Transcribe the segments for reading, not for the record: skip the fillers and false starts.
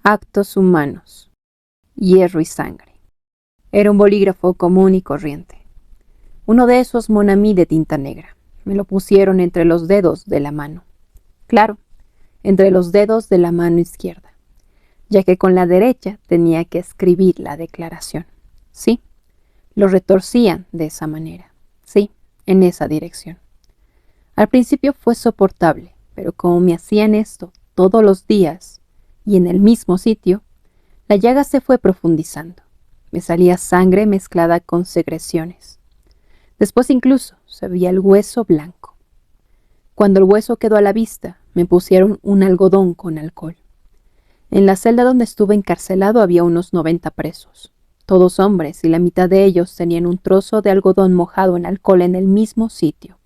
Actos humanos, hierro y sangre. Era un bolígrafo común y corriente. Uno de esos Mon Ami de tinta negra. Me lo pusieron entre los dedos de la mano. Claro, entre los dedos de la mano izquierda, ya que con la derecha tenía que escribir la declaración. Sí, lo retorcían de esa manera. Sí, en esa dirección. Al principio fue soportable, pero como me hacían esto todos los días y en el mismo sitio, la llaga se fue profundizando. Me salía sangre mezclada con secreciones. Después incluso se veía el hueso blanco. Cuando el hueso quedó a la vista, me pusieron un algodón con alcohol. En la celda donde estuve encarcelado había unos 90 presos, todos hombres, y la mitad de ellos tenían un trozo de algodón mojado en alcohol en el mismo sitio.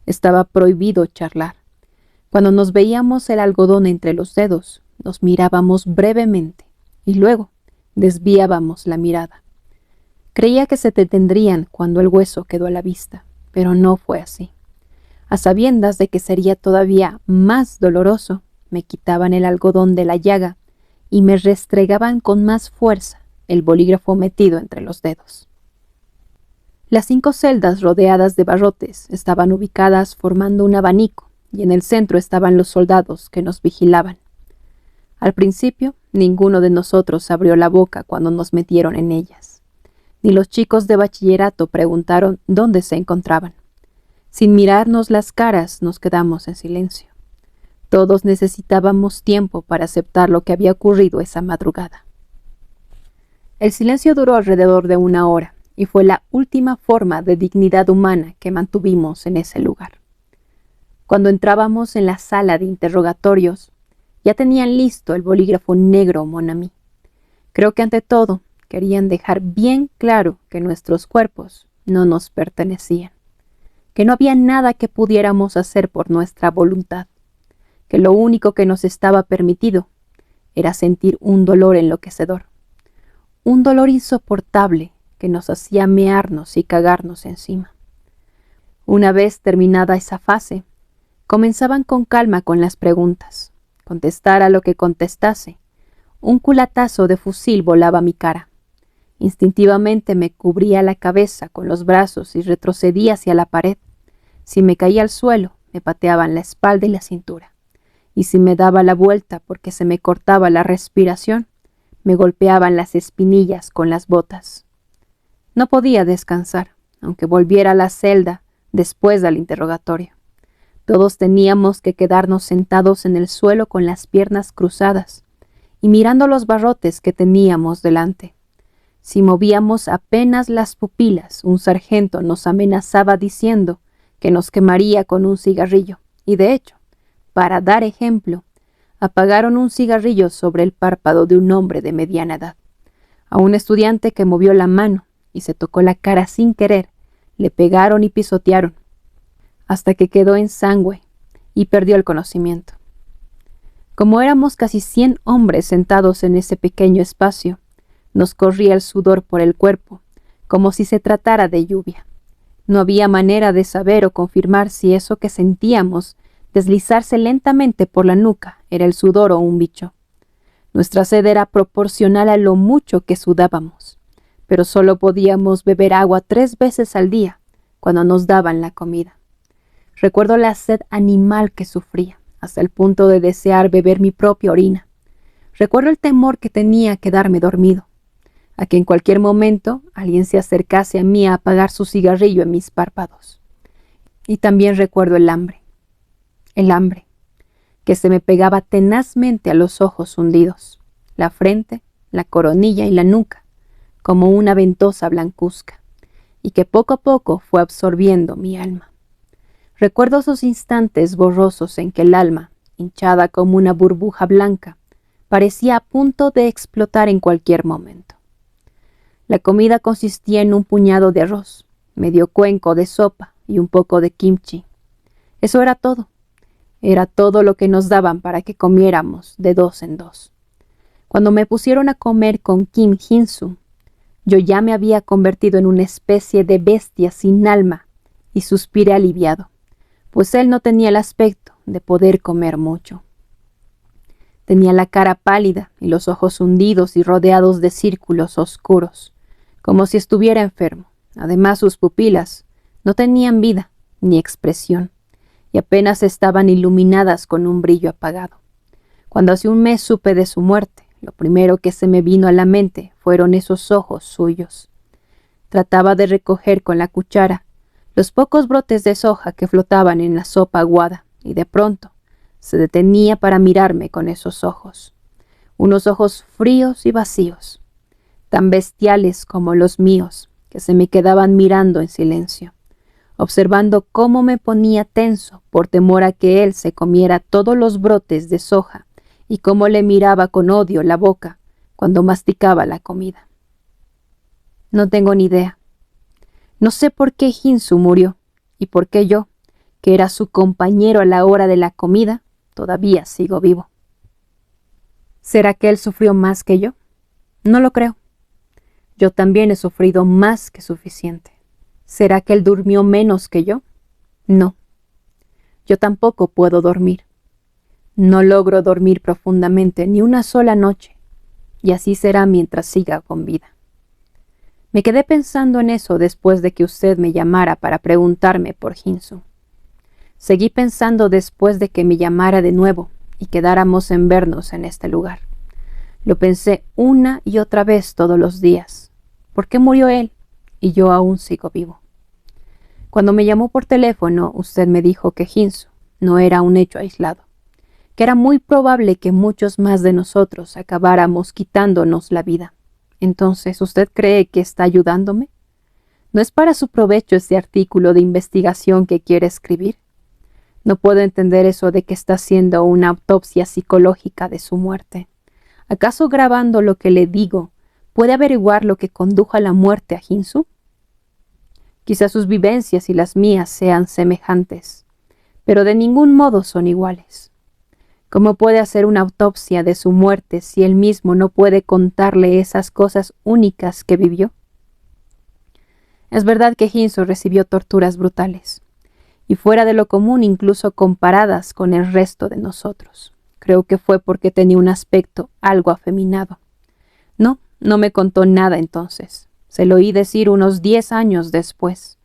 Estaba prohibido charlar. Cuando nos veíamos el algodón entre los dedos, nos mirábamos brevemente y luego desviábamos la mirada. Creía que se detendrían cuando el hueso quedó a la vista, pero no fue así. A sabiendas de que sería todavía más doloroso, me quitaban el algodón de la llaga y me restregaban con más fuerza el bolígrafo metido entre los dedos. Las 5 celdas rodeadas de barrotes estaban ubicadas formando un abanico y en el centro estaban los soldados que nos vigilaban. Al principio, ninguno de nosotros abrió la boca cuando nos metieron en ellas. Ni los chicos de bachillerato preguntaron dónde se encontraban. Sin mirarnos las caras, nos quedamos en silencio. Todos necesitábamos tiempo para aceptar lo que había ocurrido esa madrugada. El silencio duró alrededor de 1 hora y fue la última forma de dignidad humana que mantuvimos en ese lugar. Cuando entrábamos en la sala de interrogatorios, ya tenían listo el bolígrafo negro Mon Ami. Creo que ante todo querían dejar bien claro que nuestros cuerpos no nos pertenecían, que no había nada que pudiéramos hacer por nuestra voluntad, que lo único que nos estaba permitido era sentir un dolor enloquecedor, un dolor insoportable que nos hacía mearnos y cagarnos encima. Una vez terminada esa fase, comenzaban con calma con las preguntas. Contestara lo que contestase, un culatazo de fusil volaba a mi cara. Instintivamente me cubría la cabeza con los brazos y retrocedía hacia la pared. Si me caía al suelo, me pateaban la espalda y la cintura. Y si me daba la vuelta porque se me cortaba la respiración, me golpeaban las espinillas con las botas. No podía descansar, aunque volviera a la celda después del interrogatorio. Todos teníamos que quedarnos sentados en el suelo con las piernas cruzadas y mirando los barrotes que teníamos delante. Si movíamos apenas las pupilas, un sargento nos amenazaba diciendo que nos quemaría con un cigarrillo. Y de hecho, para dar ejemplo, apagaron un cigarrillo sobre el párpado de un hombre de mediana edad. A un estudiante que movió la mano y se tocó la cara sin querer, le pegaron y pisotearon, hasta que quedó en sangre y perdió el conocimiento. Como éramos casi 100 hombres sentados en ese pequeño espacio, nos corría el sudor por el cuerpo, como si se tratara de lluvia. No había manera de saber o confirmar si eso que sentíamos deslizarse lentamente por la nuca era el sudor o un bicho. Nuestra sed era proporcional a lo mucho que sudábamos, pero solo podíamos beber agua 3 veces al día cuando nos daban la comida. Recuerdo la sed animal que sufría, hasta el punto de desear beber mi propia orina. Recuerdo el temor que tenía a quedarme dormido, a que en cualquier momento alguien se acercase a mí a apagar su cigarrillo en mis párpados. Y también recuerdo el hambre, que se me pegaba tenazmente a los ojos hundidos, la frente, la coronilla y la nuca, como una ventosa blancuzca, y que poco a poco fue absorbiendo mi alma. Recuerdo esos instantes borrosos en que el alma, hinchada como una burbuja blanca, parecía a punto de explotar en cualquier momento. La comida consistía en un puñado de arroz, medio cuenco de sopa y un poco de kimchi. Eso era todo. Era todo lo que nos daban para que comiéramos de 2 en 2. Cuando me pusieron a comer con Kim Hin-soo, yo ya me había convertido en una especie de bestia sin alma y suspiré aliviado, pues él no tenía el aspecto de poder comer mucho. Tenía la cara pálida y los ojos hundidos y rodeados de círculos oscuros, como si estuviera enfermo. Además, sus pupilas no tenían vida ni expresión, y apenas estaban iluminadas con un brillo apagado. Cuando hace un mes supe de su muerte, lo primero que se me vino a la mente fueron esos ojos suyos. Trataba de recoger con la cuchara los pocos brotes de soja que flotaban en la sopa aguada, y de pronto se detenía para mirarme con esos ojos, unos ojos fríos y vacíos, tan bestiales como los míos, que se me quedaban mirando en silencio, observando cómo me ponía tenso por temor a que él se comiera todos los brotes de soja y cómo le miraba con odio la boca cuando masticaba la comida. No tengo ni idea. No sé por qué Ginsu murió y por qué yo, que era su compañero a la hora de la comida, todavía sigo vivo. ¿Será que él sufrió más que yo? No lo creo. Yo también he sufrido más que suficiente. ¿Será que él durmió menos que yo? No. Yo tampoco puedo dormir. No logro dormir profundamente ni una sola noche, y así será mientras siga con vida. Me quedé pensando en eso después de que usted me llamara para preguntarme por Ginsu. Seguí pensando después de que me llamara de nuevo y quedáramos en vernos en este lugar. Lo pensé una y otra vez todos los días. ¿Por qué murió él y yo aún sigo vivo? Cuando me llamó por teléfono, usted me dijo que Ginsu no era un hecho aislado, que era muy probable que muchos más de nosotros acabáramos quitándonos la vida. Entonces, ¿usted cree que está ayudándome? ¿No es para su provecho este artículo de investigación que quiere escribir? No puedo entender eso de que está haciendo una autopsia psicológica de su muerte. ¿Acaso grabando lo que le digo puede averiguar lo que condujo a la muerte a Ginsu? Quizás sus vivencias y las mías sean semejantes, pero de ningún modo son iguales. ¿Cómo puede hacer una autopsia de su muerte si él mismo no puede contarle esas cosas únicas que vivió? Es verdad que Ginsu recibió torturas brutales, y fuera de lo común incluso comparadas con el resto de nosotros. Creo que fue porque tenía un aspecto algo afeminado. No me contó nada entonces. Se lo oí decir unos 10 años después.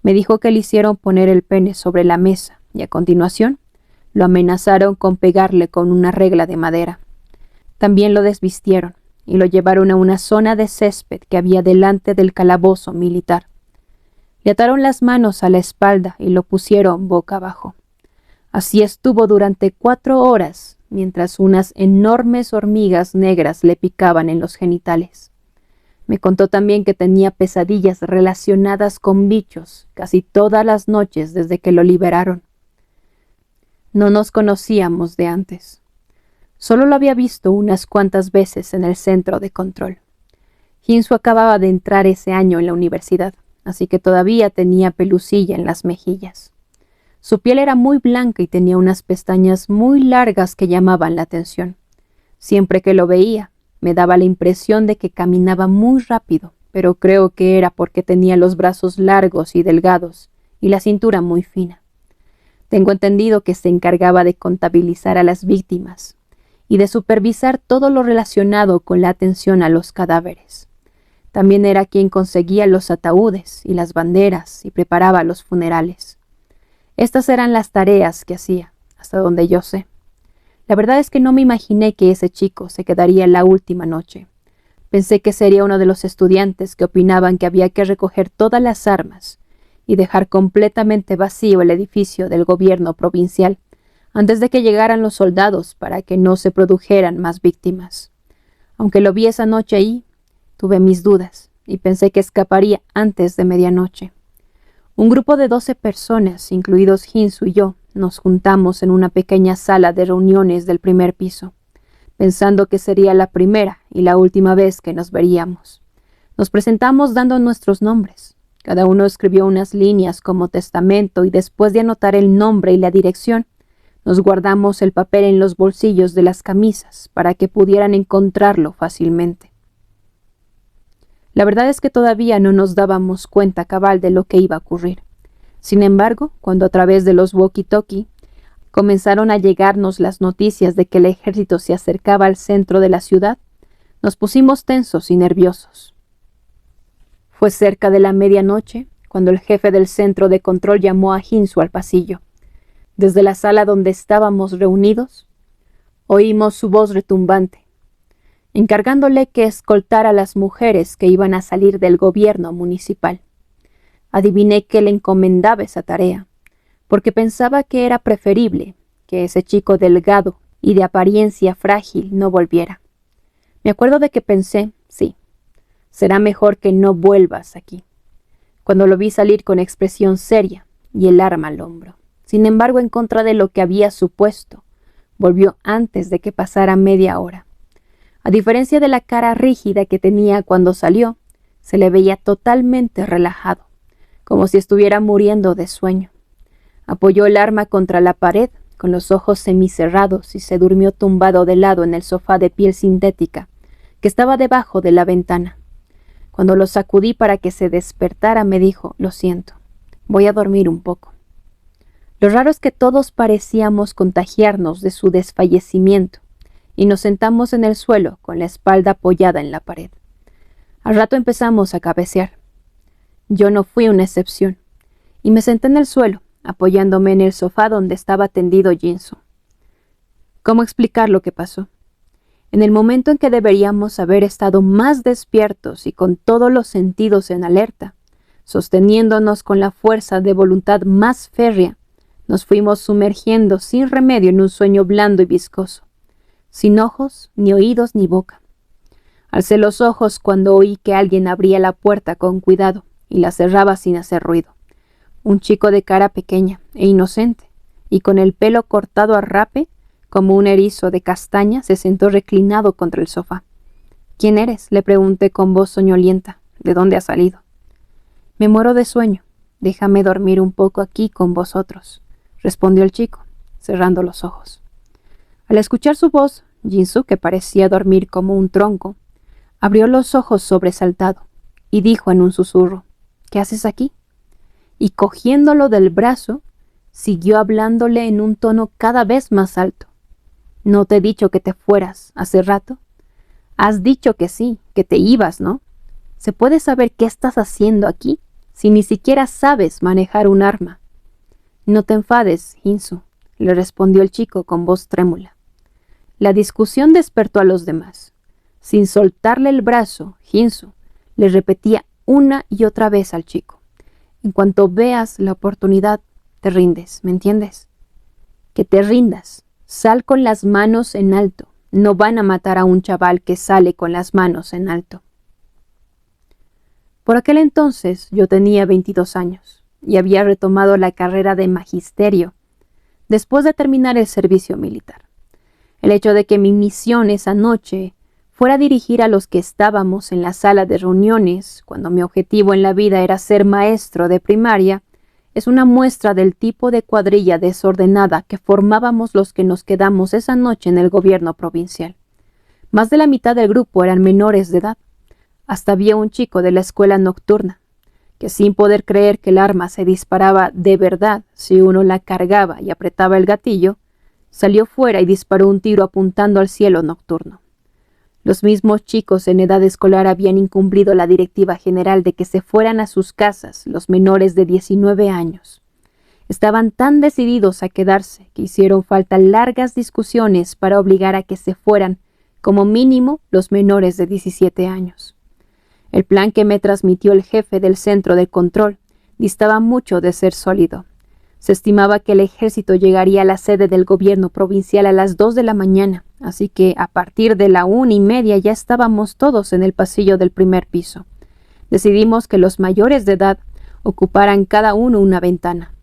Me dijo que le hicieron poner el pene sobre la mesa y a continuación lo amenazaron con pegarle con una regla de madera. También lo desvistieron y lo llevaron a una zona de césped que había delante del calabozo militar. Le ataron las manos a la espalda y lo pusieron boca abajo. Así estuvo durante 4 horas, mientras unas enormes hormigas negras le picaban en los genitales. Me contó también que tenía pesadillas relacionadas con bichos casi todas las noches desde que lo liberaron. No nos conocíamos de antes. Solo lo había visto unas cuantas veces en el centro de control. Ginsu acababa de entrar ese año en la universidad, así que todavía tenía pelusilla en las mejillas. Su piel era muy blanca y tenía unas pestañas muy largas que llamaban la atención. Siempre que lo veía, me daba la impresión de que caminaba muy rápido, pero creo que era porque tenía los brazos largos y delgados y la cintura muy fina. Tengo entendido que se encargaba de contabilizar a las víctimas y de supervisar todo lo relacionado con la atención a los cadáveres. También era quien conseguía los ataúdes y las banderas y preparaba los funerales. Estas eran las tareas que hacía, hasta donde yo sé. La verdad es que no me imaginé que ese chico se quedaría la última noche. Pensé que sería uno de los estudiantes que opinaban que había que recoger todas las armas y dejar completamente vacío el edificio del gobierno provincial antes de que llegaran los soldados para que no se produjeran más víctimas. Aunque lo vi esa noche ahí, tuve mis dudas y pensé que escaparía antes de medianoche. Un grupo de 12 personas, incluidos Ginsu y yo, nos juntamos en una pequeña sala de reuniones del primer piso, pensando que sería la primera y la última vez que nos veríamos. Nos presentamos dando nuestros nombres. Cada uno escribió unas líneas como testamento y después de anotar el nombre y la dirección, nos guardamos el papel en los bolsillos de las camisas para que pudieran encontrarlo fácilmente. La verdad es que todavía no nos dábamos cuenta cabal de lo que iba a ocurrir. Sin embargo, cuando a través de los walkie-talkie comenzaron a llegarnos las noticias de que el ejército se acercaba al centro de la ciudad, nos pusimos tensos y nerviosos. Fue cerca de la medianoche cuando el jefe del centro de control llamó a Jinsu al pasillo. Desde la sala donde estábamos reunidos, oímos su voz retumbante, encargándole que escoltara a las mujeres que iban a salir del gobierno municipal. Adiviné que le encomendaba esa tarea, porque pensaba que era preferible que ese chico delgado y de apariencia frágil no volviera. Me acuerdo de que pensé, sí, será mejor que no vuelvas aquí, cuando lo vi salir con expresión seria y el arma al hombro. Sin embargo, en contra de lo que había supuesto, volvió antes de que pasara media hora. A diferencia de la cara rígida que tenía cuando salió, se le veía totalmente relajado, como si estuviera muriendo de sueño. Apoyó el arma contra la pared, con los ojos semicerrados, y se durmió tumbado de lado en el sofá de piel sintética, que estaba debajo de la ventana. Cuando lo sacudí para que se despertara, me dijo, «Lo siento, voy a dormir un poco». Lo raro es que todos parecíamos contagiarnos de su desfallecimiento, y nos sentamos en el suelo con la espalda apoyada en la pared. Al rato empezamos a cabecear. Yo no fui una excepción, y me senté en el suelo, apoyándome en el sofá donde estaba tendido Jinsu. ¿Cómo explicar lo que pasó? En el momento en que deberíamos haber estado más despiertos y con todos los sentidos en alerta, sosteniéndonos con la fuerza de voluntad más férrea, nos fuimos sumergiendo sin remedio en un sueño blando y viscoso, sin ojos, ni oídos, ni boca. Alcé los ojos cuando oí que alguien abría la puerta con cuidado y la cerraba sin hacer ruido. Un chico de cara pequeña e inocente, y con el pelo cortado a rape, como un erizo de castaña, se sentó reclinado contra el sofá. «¿Quién eres?», le pregunté con voz soñolienta. «¿De dónde has salido?». «Me muero de sueño. Déjame dormir un poco aquí con vosotros», respondió el chico, cerrando los ojos. Al escuchar su voz, Jinsu, que parecía dormir como un tronco, abrió los ojos sobresaltado y dijo en un susurro, «¿Qué haces aquí?». Y cogiéndolo del brazo, siguió hablándole en un tono cada vez más alto. «¿No te he dicho que te fueras hace rato? Has dicho que sí, que te ibas, ¿no? ¿Se puede saber qué estás haciendo aquí si ni siquiera sabes manejar un arma?» «No te enfades, Jinsu», le respondió el chico con voz trémula. La discusión despertó a los demás. Sin soltarle el brazo, Jinsu le repetía una y otra vez al chico: «En cuanto veas la oportunidad, te rindes, ¿me entiendes? Que te rindas. Sal con las manos en alto. No van a matar a un chaval que sale con las manos en alto». Por aquel entonces yo tenía 22 años y había retomado la carrera de magisterio después de terminar el servicio militar. El hecho de que mi misión esa noche fuera dirigir a los que estábamos en la sala de reuniones, cuando mi objetivo en la vida era ser maestro de primaria, es una muestra del tipo de cuadrilla desordenada que formábamos los que nos quedamos esa noche en el gobierno provincial. Más de la mitad del grupo eran menores de edad. Hasta había un chico de la escuela nocturna, que sin poder creer que el arma se disparaba de verdad si uno la cargaba y apretaba el gatillo, salió fuera y disparó un tiro apuntando al cielo nocturno. Los mismos chicos en edad escolar habían incumplido la directiva general de que se fueran a sus casas los menores de 19 años. Estaban tan decididos a quedarse que hicieron falta largas discusiones para obligar a que se fueran, como mínimo, los menores de 17 años. El plan que me transmitió el jefe del centro de control distaba mucho de ser sólido. Se estimaba que el ejército llegaría a la sede del gobierno provincial a las 2 de la mañana, así que a partir de la 1:30 ya estábamos todos en el pasillo del primer piso. Decidimos que los mayores de edad ocuparan cada uno una ventana.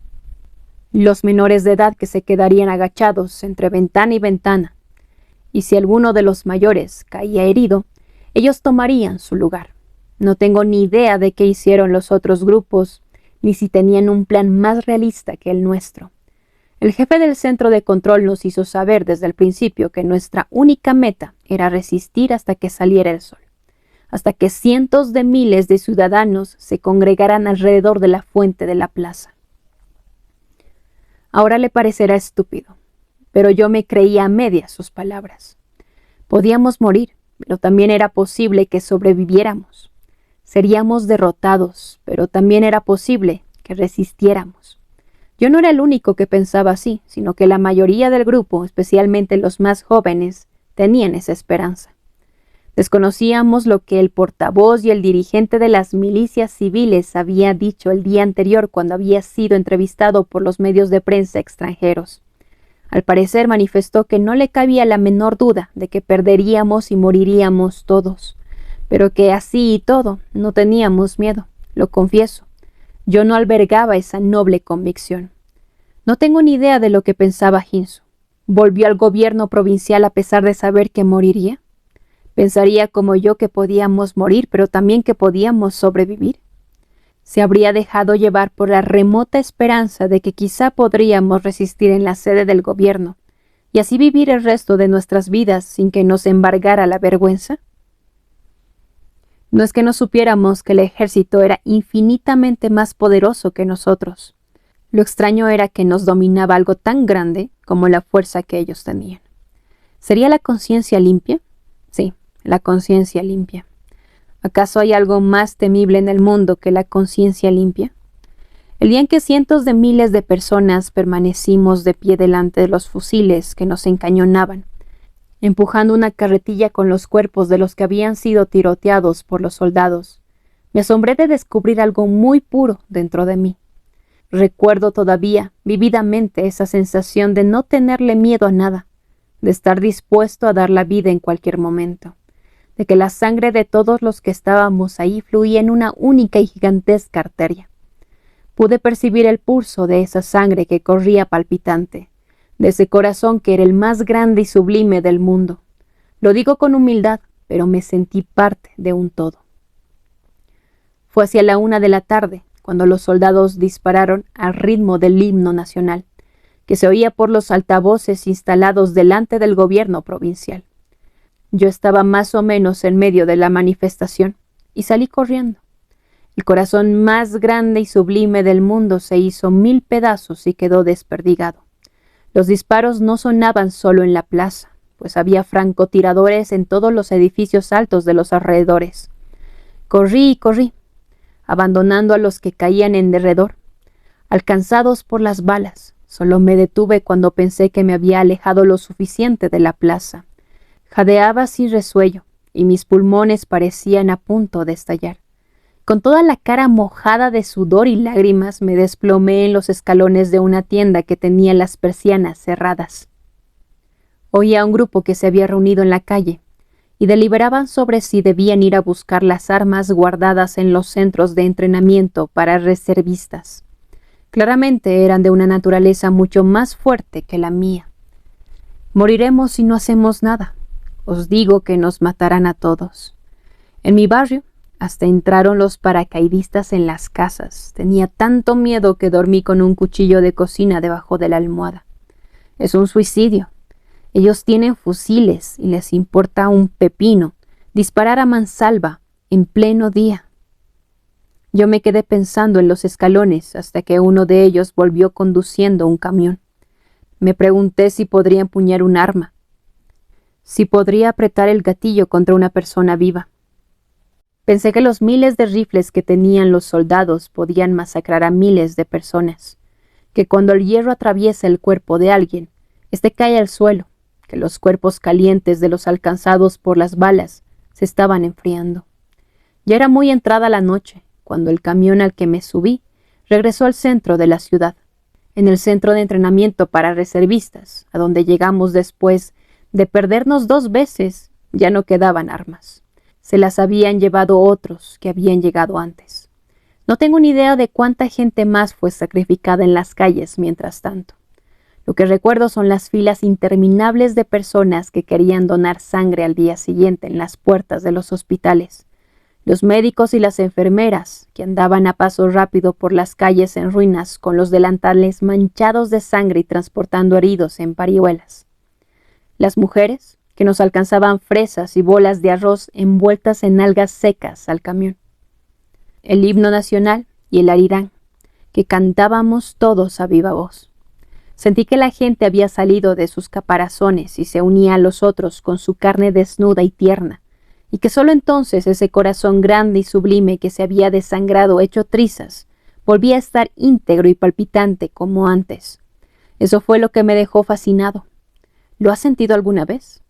Los menores de edad que se quedarían agachados entre ventana y ventana, y si alguno de los mayores caía herido, ellos tomarían su lugar. No tengo ni idea de qué hicieron los otros grupos, ni si tenían un plan más realista que el nuestro. El jefe del centro de control nos hizo saber desde el principio que nuestra única meta era resistir hasta que saliera el sol, hasta que cientos de miles de ciudadanos se congregaran alrededor de la fuente de la plaza. Ahora le parecerá estúpido, pero yo me creía a medias sus palabras. Podíamos morir, pero también era posible que sobreviviéramos. Seríamos derrotados, pero también era posible que resistiéramos. Yo no era el único que pensaba así, sino que la mayoría del grupo, especialmente los más jóvenes, tenían esa esperanza. Desconocíamos lo que el portavoz y el dirigente de las milicias civiles había dicho el día anterior cuando había sido entrevistado por los medios de prensa extranjeros. Al parecer manifestó que no le cabía la menor duda de que perderíamos y moriríamos todos, pero que así y todo no teníamos miedo, lo confieso. Yo no albergaba esa noble convicción. No tengo ni idea de lo que pensaba Hinzo. ¿Volvió al gobierno provincial a pesar de saber que moriría? ¿Pensaría como yo que podíamos morir, pero también que podíamos sobrevivir? ¿Se habría dejado llevar por la remota esperanza de que quizá podríamos resistir en la sede del gobierno y así vivir el resto de nuestras vidas sin que nos embargara la vergüenza? No es que no supiéramos que el ejército era infinitamente más poderoso que nosotros. Lo extraño era que nos dominaba algo tan grande como la fuerza que ellos tenían. ¿Sería la conciencia limpia? Sí, la conciencia limpia. ¿Acaso hay algo más temible en el mundo que la conciencia limpia? El día en que cientos de miles de personas permanecimos de pie delante de los fusiles que nos encañonaban, empujando una carretilla con los cuerpos de los que habían sido tiroteados por los soldados, me asombré de descubrir algo muy puro dentro de mí. Recuerdo todavía vívidamente esa sensación de no tenerle miedo a nada, de estar dispuesto a dar la vida en cualquier momento, de que la sangre de todos los que estábamos ahí fluía en una única y gigantesca arteria. Pude percibir el pulso de esa sangre que corría palpitante, de ese corazón que era el más grande y sublime del mundo. Lo digo con humildad, pero me sentí parte de un todo. Fue hacia la 1 de la tarde, cuando los soldados dispararon al ritmo del himno nacional, que se oía por los altavoces instalados delante del gobierno provincial. Yo estaba más o menos en medio de la manifestación y salí corriendo. El corazón más grande y sublime del mundo se hizo 1000 pedazos y quedó desperdigado. Los disparos no sonaban solo en la plaza, pues había francotiradores en todos los edificios altos de los alrededores. Corrí y corrí, abandonando a los que caían en derredor. Alcanzados por las balas, solo me detuve cuando pensé que me había alejado lo suficiente de la plaza. Jadeaba sin resuello, y mis pulmones parecían a punto de estallar. Con toda la cara mojada de sudor y lágrimas me desplomé en los escalones de una tienda que tenía las persianas cerradas. Oía a un grupo que se había reunido en la calle y deliberaban sobre si debían ir a buscar las armas guardadas en los centros de entrenamiento para reservistas. Claramente eran de una naturaleza mucho más fuerte que la mía. Moriremos si no hacemos nada. Os digo que nos matarán a todos. En mi barrio hasta entraron los paracaidistas en las casas. Tenía tanto miedo que dormí con un cuchillo de cocina debajo de la almohada. Es un suicidio. Ellos tienen fusiles y les importa un pepino disparar a mansalva en pleno día. Yo me quedé pensando en los escalones hasta que uno de ellos volvió conduciendo un camión. Me pregunté si podría empuñar un arma, si podría apretar el gatillo contra una persona viva. Pensé que los miles de rifles que tenían los soldados podían masacrar a miles de personas, que cuando el hierro atraviesa el cuerpo de alguien, éste cae al suelo, que los cuerpos calientes de los alcanzados por las balas se estaban enfriando. Ya era muy entrada la noche, cuando el camión al que me subí regresó al centro de la ciudad, en el centro de entrenamiento para reservistas, a donde llegamos después de perdernos 2 veces, ya no quedaban armas. Se las habían llevado otros que habían llegado antes. No tengo ni idea de cuánta gente más fue sacrificada en las calles mientras tanto. Lo que recuerdo son las filas interminables de personas que querían donar sangre al día siguiente en las puertas de los hospitales. Los médicos y las enfermeras que andaban a paso rápido por las calles en ruinas con los delantales manchados de sangre y transportando heridos en parihuelas. Las mujeres que nos alcanzaban fresas y bolas de arroz envueltas en algas secas al camión. El himno nacional y el arirán, que cantábamos todos a viva voz. Sentí que la gente había salido de sus caparazones y se unía a los otros con su carne desnuda y tierna, y que sólo entonces ese corazón grande y sublime que se había desangrado hecho trizas volvía a estar íntegro y palpitante como antes. Eso fue lo que me dejó fascinado. ¿Lo has sentido alguna vez?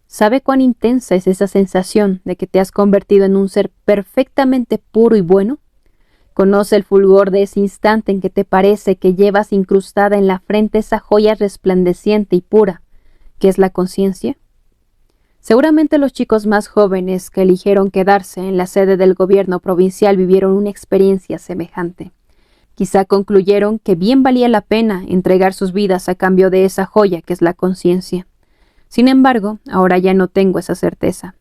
¿Sabe cuán intensa es esa sensación de que te has convertido en un ser perfectamente puro y bueno? ¿Conoce el fulgor de ese instante en que te parece que llevas incrustada en la frente esa joya resplandeciente y pura, que es la conciencia? Seguramente los chicos más jóvenes que eligieron quedarse en la sede del gobierno provincial vivieron una experiencia semejante. Quizá concluyeron que bien valía la pena entregar sus vidas a cambio de esa joya que es la conciencia. Sin embargo, ahora ya no tengo esa certeza.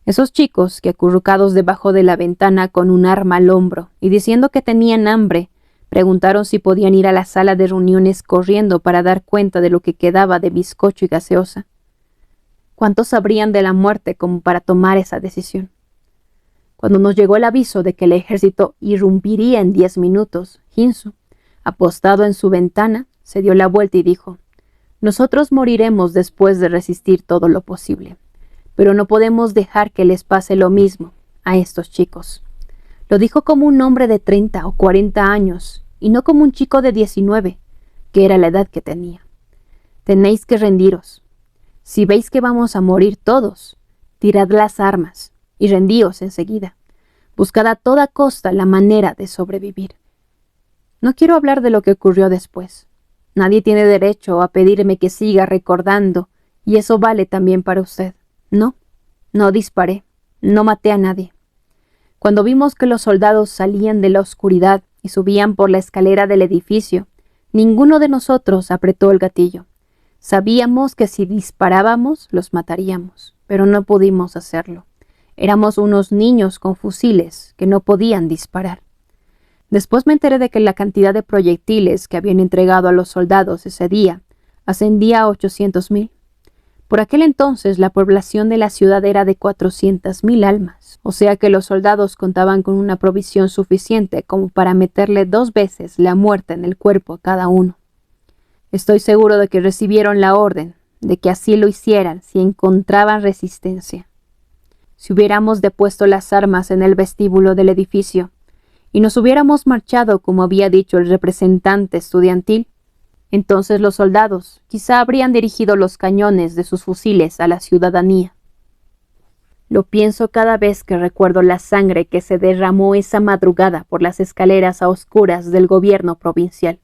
Esos chicos que acurrucados debajo de la ventana con un arma al hombro y diciendo que tenían hambre, preguntaron si podían ir a la sala de reuniones corriendo para dar cuenta de lo que quedaba de bizcocho y gaseosa. ¿Cuántos sabrían de la muerte como para tomar esa decisión? Cuando nos llegó el aviso de que el ejército irrumpiría en 10 minutos, Hinsu, apostado en su ventana, se dio la vuelta y dijo: «Nosotros moriremos después de resistir todo lo posible, pero no podemos dejar que les pase lo mismo a estos chicos». Lo dijo como un hombre de 30 o 40 años, y no como un chico de 19, que era la edad que tenía. «Tenéis que rendiros. Si veis que vamos a morir todos, tirad las armas y rendíos enseguida. Buscad a toda costa la manera de sobrevivir». No quiero hablar de lo que ocurrió después. Nadie tiene derecho a pedirme que siga recordando, y eso vale también para usted. No disparé, no maté a nadie. Cuando vimos que los soldados salían de la oscuridad y subían por la escalera del edificio, ninguno de nosotros apretó el gatillo. Sabíamos que si disparábamos los mataríamos, pero no pudimos hacerlo. Éramos unos niños con fusiles que no podían disparar. Después me enteré de que la cantidad de proyectiles que habían entregado a los soldados ese día ascendía a 800,000. Por aquel entonces la población de la ciudad era de 400,000 almas, o sea que los soldados contaban con una provisión suficiente como para meterle 2 veces la muerte en el cuerpo a cada uno. Estoy seguro de que recibieron la orden de que así lo hicieran si encontraban resistencia. Si hubiéramos depuesto las armas en el vestíbulo del edificio y nos hubiéramos marchado como había dicho el representante estudiantil, entonces los soldados quizá habrían dirigido los cañones de sus fusiles a la ciudadanía. Lo pienso cada vez que recuerdo la sangre que se derramó esa madrugada por las escaleras a oscuras del gobierno provincial.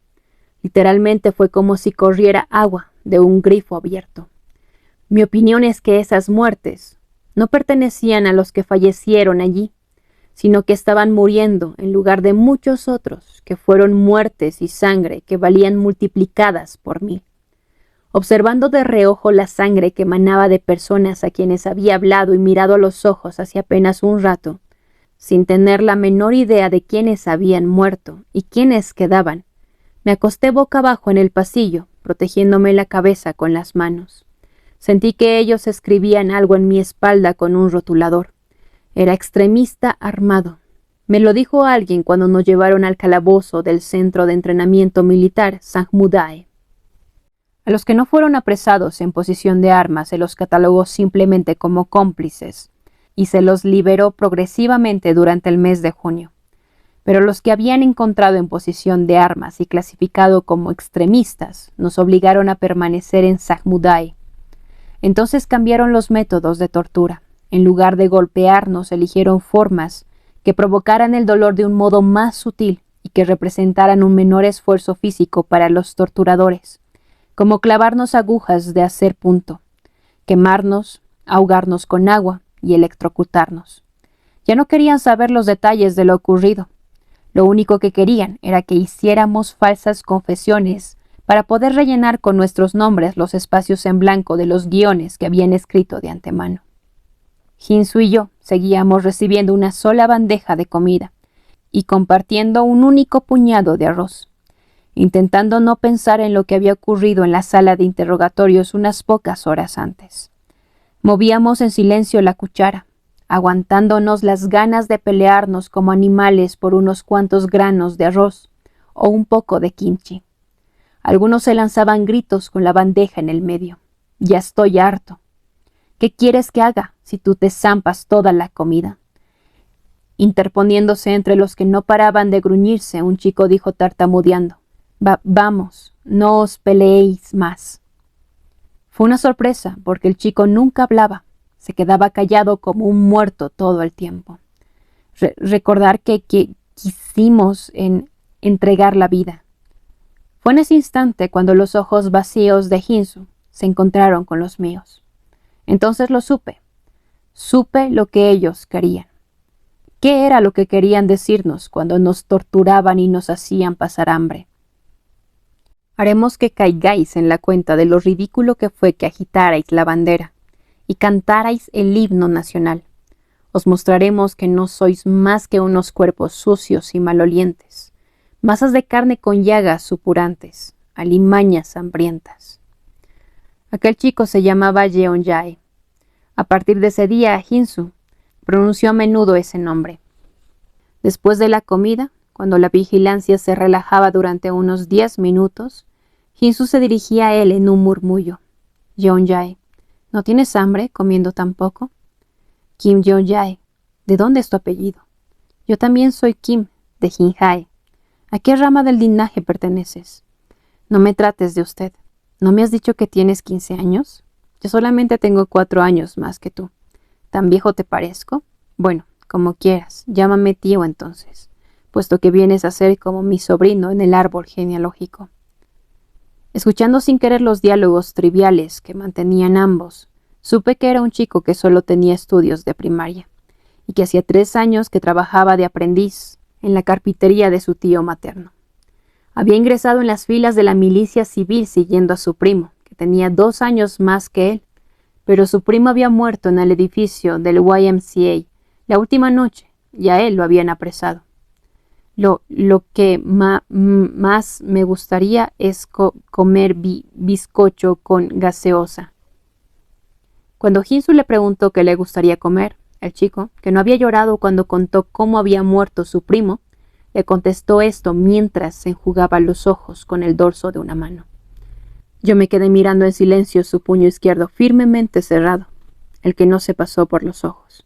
Literalmente fue como si corriera agua de un grifo abierto. Mi opinión es que esas muertes no pertenecían a los que fallecieron allí, sino que estaban muriendo en lugar de muchos otros que fueron muertes y sangre que valían multiplicadas por 1000. Observando de reojo la sangre que emanaba de personas a quienes había hablado y mirado a los ojos hace apenas un rato, sin tener la menor idea de quiénes habían muerto y quiénes quedaban, me acosté boca abajo en el pasillo, protegiéndome la cabeza con las manos. Sentí que ellos escribían algo en mi espalda con un rotulador. Era extremista armado. Me lo dijo alguien cuando nos llevaron al calabozo del Centro de Entrenamiento Militar Sanjmudae. A los que no fueron apresados en posición de armas se los catalogó simplemente como cómplices y se los liberó progresivamente durante el mes de junio. Pero los que habían encontrado en posición de armas y clasificado como extremistas nos obligaron a permanecer en Sanjmudae. Entonces cambiaron los métodos de tortura. En lugar de golpearnos, eligieron formas que provocaran el dolor de un modo más sutil y que representaran un menor esfuerzo físico para los torturadores, como clavarnos agujas de hacer punto, quemarnos, ahogarnos con agua y electrocutarnos. Ya no querían saber los detalles de lo ocurrido. Lo único que querían era que hiciéramos falsas confesiones para poder rellenar con nuestros nombres los espacios en blanco de los guiones que habían escrito de antemano. Hinsu y yo seguíamos recibiendo una sola bandeja de comida y compartiendo un único puñado de arroz, intentando no pensar en lo que había ocurrido en la sala de interrogatorios unas pocas horas antes. Movíamos en silencio la cuchara, aguantándonos las ganas de pelearnos como animales por unos cuantos granos de arroz o un poco de kimchi. Algunos se lanzaban gritos con la bandeja en el medio. Ya estoy harto. ¿Qué quieres que haga si tú te zampas toda la comida? Interponiéndose entre los que no paraban de gruñirse, un chico dijo tartamudeando: Vamos, no os peleéis más. Fue una sorpresa, porque el chico nunca hablaba, se quedaba callado como un muerto todo el tiempo. Recordar que quisimos entregar la vida. Fue en ese instante cuando los ojos vacíos de Hinsu se encontraron con los míos. Entonces lo supe. Supe lo que ellos querían. ¿Qué era lo que querían decirnos cuando nos torturaban y nos hacían pasar hambre? Haremos que caigáis en la cuenta de lo ridículo que fue que agitarais la bandera y cantarais el himno nacional. Os mostraremos que no sois más que unos cuerpos sucios y malolientes, masas de carne con llagas supurantes, alimañas hambrientas. Aquel chico se llamaba Yeonjae. A partir de ese día, Hinsu pronunció a menudo ese nombre. Después de la comida, cuando la vigilancia se relajaba durante unos 10 minutos, Hinsu se dirigía a él en un murmullo. Yeonjae, ¿no tienes hambre comiendo tan poco? Kim Yeonjae, ¿de dónde es tu apellido? Yo también soy Kim, de Jinjae. ¿A qué rama del linaje perteneces? No me trates de usted. ¿No me has dicho que tienes 15 años? Yo solamente tengo 4 años más que tú. ¿Tan viejo te parezco? Bueno, como quieras, llámame tío entonces, puesto que vienes a ser como mi sobrino en el árbol genealógico. Escuchando sin querer los diálogos triviales que mantenían ambos, supe que era un chico que solo tenía estudios de primaria, y que hacía 3 años que trabajaba de aprendiz en la carpintería de su tío materno. Había ingresado en las filas de la milicia civil siguiendo a su primo, que tenía 2 años más que él, pero su primo había muerto en el edificio del YMCA la última noche, y a él lo habían apresado. Lo que más me gustaría es comer bizcocho con gaseosa. Cuando Hinsu le preguntó qué le gustaría comer, el chico, que no había llorado cuando contó cómo había muerto su primo, le contestó esto mientras se enjugaba los ojos con el dorso de una mano. Yo me quedé mirando en silencio su puño izquierdo firmemente cerrado, el que no se pasó por los ojos,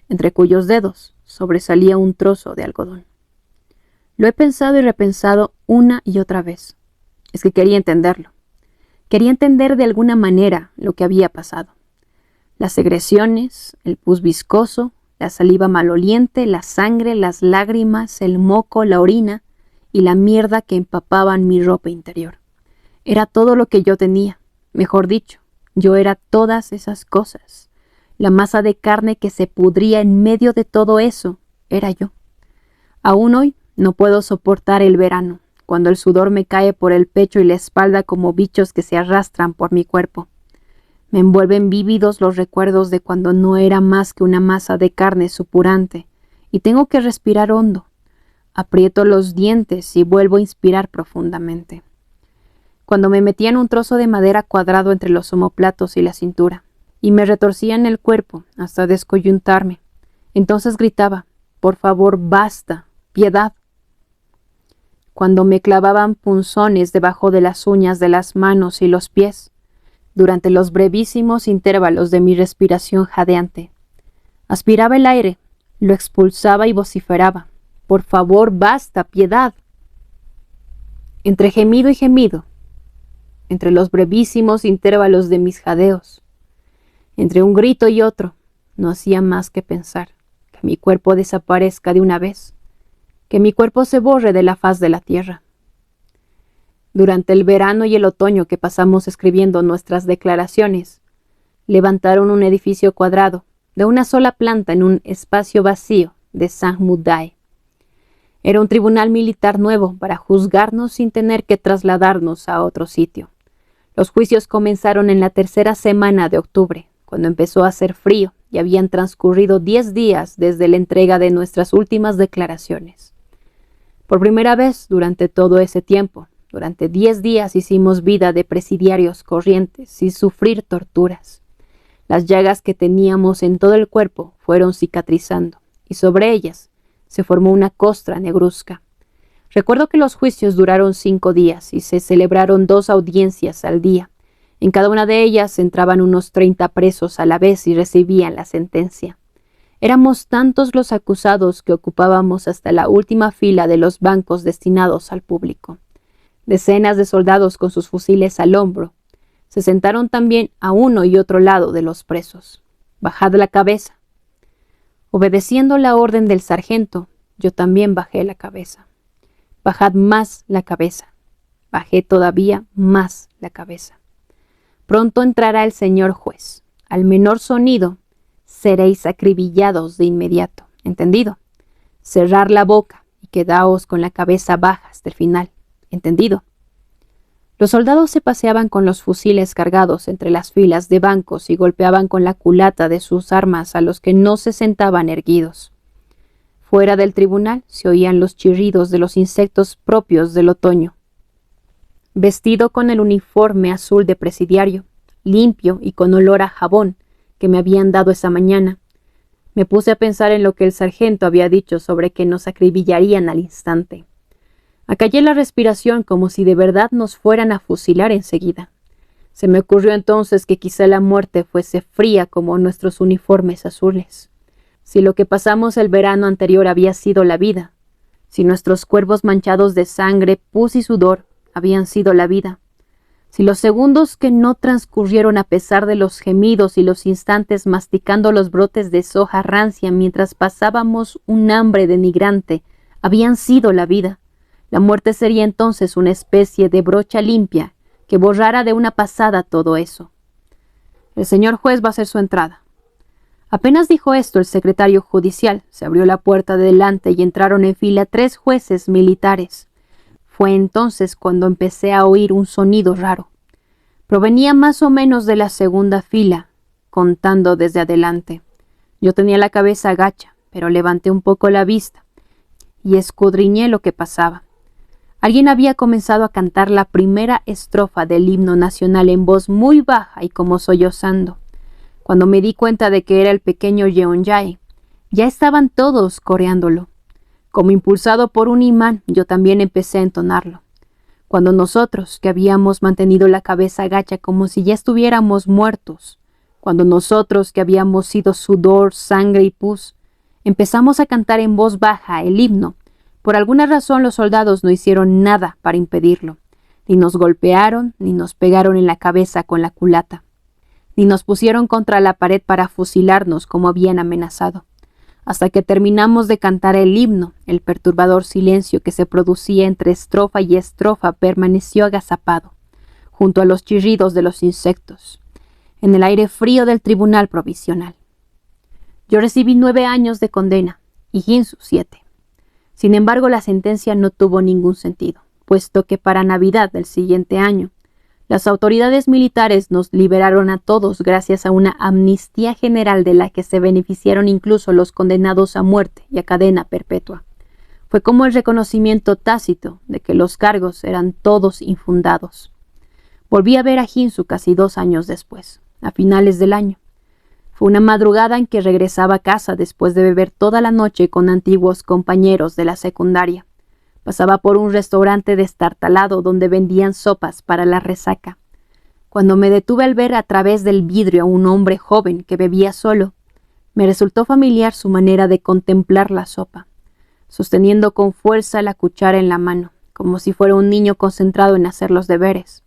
entre cuyos dedos sobresalía un trozo de algodón. Lo he pensado y repensado una y otra vez. Es que quería entenderlo. Quería entender de alguna manera lo que había pasado. Las secreciones, el pus viscoso, la saliva maloliente, la sangre, las lágrimas, el moco, la orina y la mierda que empapaban mi ropa interior. Era todo lo que yo tenía. Mejor dicho, yo era todas esas cosas. La masa de carne que se pudría en medio de todo eso era yo. Aún hoy no puedo soportar el verano, cuando el sudor me cae por el pecho y la espalda como bichos que se arrastran por mi cuerpo. Me envuelven vívidos los recuerdos de cuando no era más que una masa de carne supurante, y tengo que respirar hondo. Aprieto los dientes y vuelvo a inspirar profundamente. Cuando me metían un trozo de madera cuadrado entre los omóplatos y la cintura, y me retorcían el cuerpo hasta descoyuntarme, entonces gritaba: «Por favor, basta, piedad». Cuando me clavaban punzones debajo de las uñas de las manos y los pies, durante los brevísimos intervalos de mi respiración jadeante, aspiraba el aire, lo expulsaba y vociferaba: «Por favor, basta, piedad». Entre gemido y gemido, entre los brevísimos intervalos de mis jadeos, entre un grito y otro, no hacía más que pensar que mi cuerpo desaparezca de una vez, que mi cuerpo se borre de la faz de la tierra. Durante el verano y el otoño que pasamos escribiendo nuestras declaraciones, levantaron un edificio cuadrado de una sola planta en un espacio vacío de Sangmudae. Era un tribunal militar nuevo para juzgarnos sin tener que trasladarnos a otro sitio. Los juicios comenzaron en la 3ª semana de octubre, cuando empezó a hacer frío y habían transcurrido 10 días desde la entrega de nuestras últimas declaraciones. Por primera vez durante todo ese tiempo, durante 10 días hicimos vida de presidiarios corrientes sin sufrir torturas. Las llagas que teníamos en todo el cuerpo fueron cicatrizando, y sobre ellas se formó una costra negruzca. Recuerdo que los juicios duraron 5 días y se celebraron 2 audiencias al día. En cada una de ellas entraban unos 30 presos a la vez y recibían la sentencia. Éramos tantos los acusados que ocupábamos hasta la última fila de los bancos destinados al público. Decenas de soldados con sus fusiles al hombro se sentaron también a uno y otro lado de los presos. «Bajad la cabeza». Obedeciendo la orden del sargento, yo también bajé la cabeza. «Bajad más la cabeza». Bajé todavía más la cabeza. «Pronto entrará el señor juez. Al menor sonido, seréis acribillados de inmediato. ¿Entendido? Cerrar la boca y quedaos con la cabeza baja hasta el final. ¿Entendido?» Los soldados se paseaban con los fusiles cargados entre las filas de bancos y golpeaban con la culata de sus armas a los que no se sentaban erguidos. Fuera del tribunal se oían los chirridos de los insectos propios del otoño. Vestido con el uniforme azul de presidiario, limpio y con olor a jabón que me habían dado esa mañana, me puse a pensar en lo que el sargento había dicho sobre que nos acribillarían al instante. Acallé la respiración como si de verdad nos fueran a fusilar enseguida. Se me ocurrió entonces que quizá la muerte fuese fría como nuestros uniformes azules. Si lo que pasamos el verano anterior había sido la vida, si nuestros cuerpos manchados de sangre, pus y sudor habían sido la vida, si los segundos que no transcurrieron a pesar de los gemidos y los instantes masticando los brotes de soja rancia mientras pasábamos un hambre denigrante habían sido la vida, la muerte sería entonces una especie de brocha limpia que borrara de una pasada todo eso. «El señor juez va a hacer su entrada». Apenas dijo esto el secretario judicial, se abrió la puerta de delante y entraron en fila 3 jueces militares. Fue entonces cuando empecé a oír un sonido raro. Provenía más o menos de la segunda fila, contando desde adelante. Yo tenía la cabeza gacha, pero levanté un poco la vista y escudriñé lo que pasaba. Alguien había comenzado a cantar la primera estrofa del himno nacional en voz muy baja y como sollozando. Cuando me di cuenta de que era el pequeño Yeonjae, ya estaban todos coreándolo. Como impulsado por un imán, yo también empecé a entonarlo. Cuando nosotros, que habíamos mantenido la cabeza gacha como si ya estuviéramos muertos, cuando nosotros, que habíamos sido sudor, sangre y pus, empezamos a cantar en voz baja el himno, por alguna razón los soldados no hicieron nada para impedirlo. Ni nos golpearon, ni nos pegaron en la cabeza con la culata, ni nos pusieron contra la pared para fusilarnos como habían amenazado. Hasta que terminamos de cantar el himno, el perturbador silencio que se producía entre estrofa y estrofa permaneció agazapado, junto a los chirridos de los insectos, en el aire frío del tribunal provisional. Yo recibí 9 años de condena y Ginsu 7. Sin embargo, la sentencia no tuvo ningún sentido, puesto que para Navidad del siguiente año, las autoridades militares nos liberaron a todos gracias a una amnistía general de la que se beneficiaron incluso los condenados a muerte y a cadena perpetua. Fue como el reconocimiento tácito de que los cargos eran todos infundados. Volví a ver a Ginsu casi 2 años después, a finales del año. Fue una madrugada en que regresaba a casa después de beber toda la noche con antiguos compañeros de la secundaria. Pasaba por un restaurante destartalado donde vendían sopas para la resaca. Cuando me detuve al ver a través del vidrio a un hombre joven que bebía solo, me resultó familiar su manera de contemplar la sopa, sosteniendo con fuerza la cuchara en la mano, como si fuera un niño concentrado en hacer los deberes.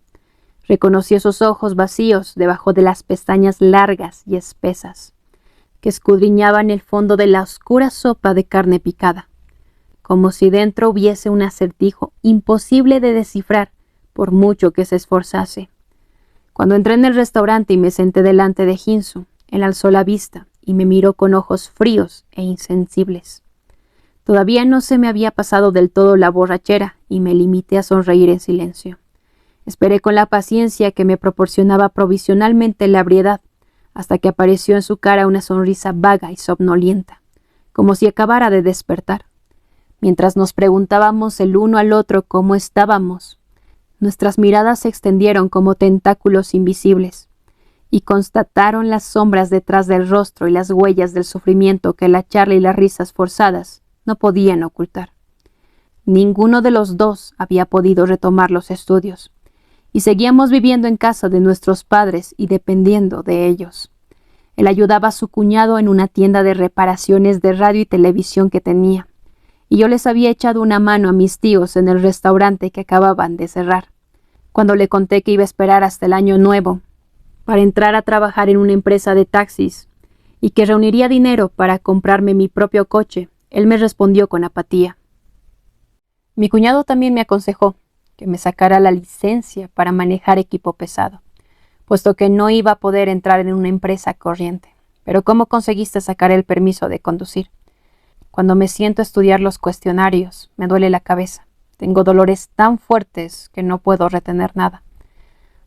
Reconocí esos ojos vacíos debajo de las pestañas largas y espesas, que escudriñaban el fondo de la oscura sopa de carne picada, como si dentro hubiese un acertijo imposible de descifrar por mucho que se esforzase. Cuando entré en el restaurante y me senté delante de Ginsu, él alzó la vista y me miró con ojos fríos e insensibles. Todavía no se me había pasado del todo la borrachera y me limité a sonreír en silencio. Esperé con la paciencia que me proporcionaba provisionalmente la ebriedad, hasta que apareció en su cara una sonrisa vaga y somnolienta, como si acabara de despertar. Mientras nos preguntábamos el uno al otro cómo estábamos, nuestras miradas se extendieron como tentáculos invisibles, y constataron las sombras detrás del rostro y las huellas del sufrimiento que la charla y las risas forzadas no podían ocultar. Ninguno de los dos había podido retomar los estudios, y seguíamos viviendo en casa de nuestros padres y dependiendo de ellos. Él ayudaba a su cuñado en una tienda de reparaciones de radio y televisión que tenía, y yo les había echado una mano a mis tíos en el restaurante que acababan de cerrar. Cuando le conté que iba a esperar hasta el año nuevo para entrar a trabajar en una empresa de taxis y que reuniría dinero para comprarme mi propio coche, él me respondió con apatía. Mi cuñado también me aconsejó que me sacara la licencia para manejar equipo pesado, puesto que no iba a poder entrar en una empresa corriente. Pero ¿cómo conseguiste sacar el permiso de conducir? Cuando me siento a estudiar los cuestionarios, me duele la cabeza. Tengo dolores tan fuertes que no puedo retener nada.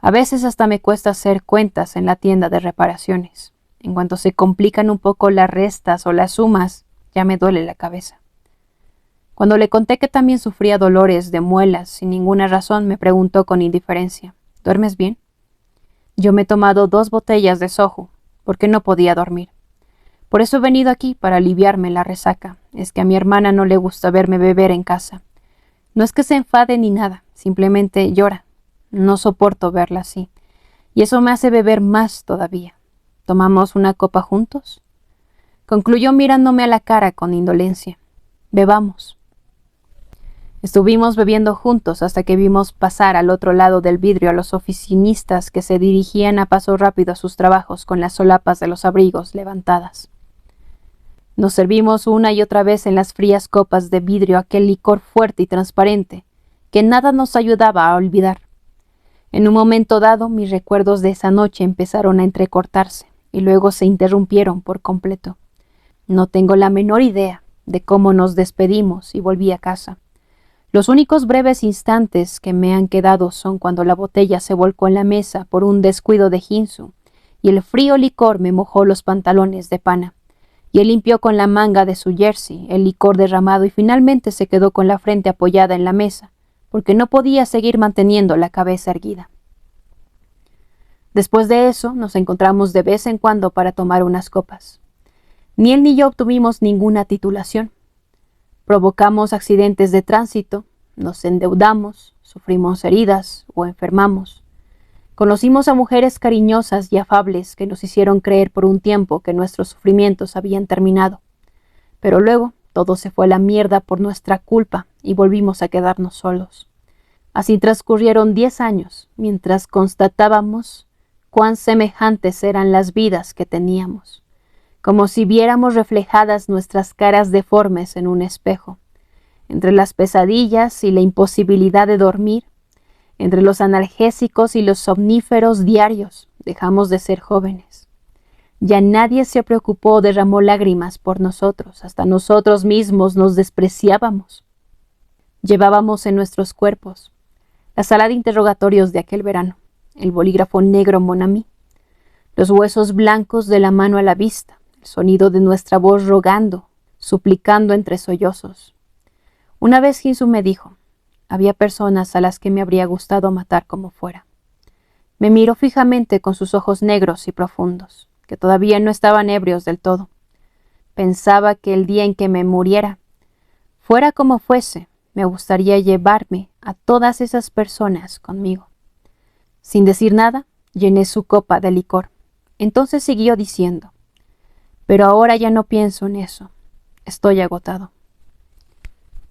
A veces hasta me cuesta hacer cuentas en la tienda de reparaciones. En cuanto se complican un poco las restas o las sumas, ya me duele la cabeza. Cuando le conté que también sufría dolores de muelas sin ninguna razón, me preguntó con indiferencia: ¿duermes bien? Yo me he tomado 2 botellas de soju, porque no podía dormir. Por eso he venido aquí, para aliviarme la resaca. Es que a mi hermana no le gusta verme beber en casa. No es que se enfade ni nada, simplemente llora. No soporto verla así, y eso me hace beber más todavía. ¿Tomamos una copa juntos? Concluyó mirándome a la cara con indolencia. Bebamos. Estuvimos bebiendo juntos hasta que vimos pasar al otro lado del vidrio a los oficinistas que se dirigían a paso rápido a sus trabajos con las solapas de los abrigos levantadas. Nos servimos una y otra vez en las frías copas de vidrio aquel licor fuerte y transparente que nada nos ayudaba a olvidar. En un momento dado, mis recuerdos de esa noche empezaron a entrecortarse y luego se interrumpieron por completo. No tengo la menor idea de cómo nos despedimos y volví a casa. Los únicos breves instantes que me han quedado son cuando la botella se volcó en la mesa por un descuido de Ginsu y el frío licor me mojó los pantalones de pana, y él limpió con la manga de su jersey el licor derramado y finalmente se quedó con la frente apoyada en la mesa, porque no podía seguir manteniendo la cabeza erguida. Después de eso nos encontramos de vez en cuando para tomar unas copas. Ni él ni yo obtuvimos ninguna titulación. Provocamos accidentes de tránsito, nos endeudamos, sufrimos heridas o enfermamos. Conocimos a mujeres cariñosas y afables que nos hicieron creer por un tiempo que nuestros sufrimientos habían terminado. Pero luego todo se fue a la mierda por nuestra culpa y volvimos a quedarnos solos. Así transcurrieron 10 años, mientras constatábamos cuán semejantes eran las vidas que teníamos, como si viéramos reflejadas nuestras caras deformes en un espejo. Entre las pesadillas y la imposibilidad de dormir, entre los analgésicos y los somníferos diarios, dejamos de ser jóvenes. Ya nadie se preocupó o derramó lágrimas por nosotros, hasta nosotros mismos nos despreciábamos. Llevábamos en nuestros cuerpos la sala de interrogatorios de aquel verano, el bolígrafo negro Monami, los huesos blancos de la mano a la vista, el sonido de nuestra voz rogando, suplicando entre sollozos. Una vez Ginsu me dijo: había personas a las que me habría gustado matar como fuera. Me miró fijamente con sus ojos negros y profundos, que todavía no estaban ebrios del todo. Pensaba que el día en que me muriera, fuera como fuese, me gustaría llevarme a todas esas personas conmigo. Sin decir nada, llené su copa de licor. Entonces siguió diciendo: pero ahora ya no pienso en eso. Estoy agotado.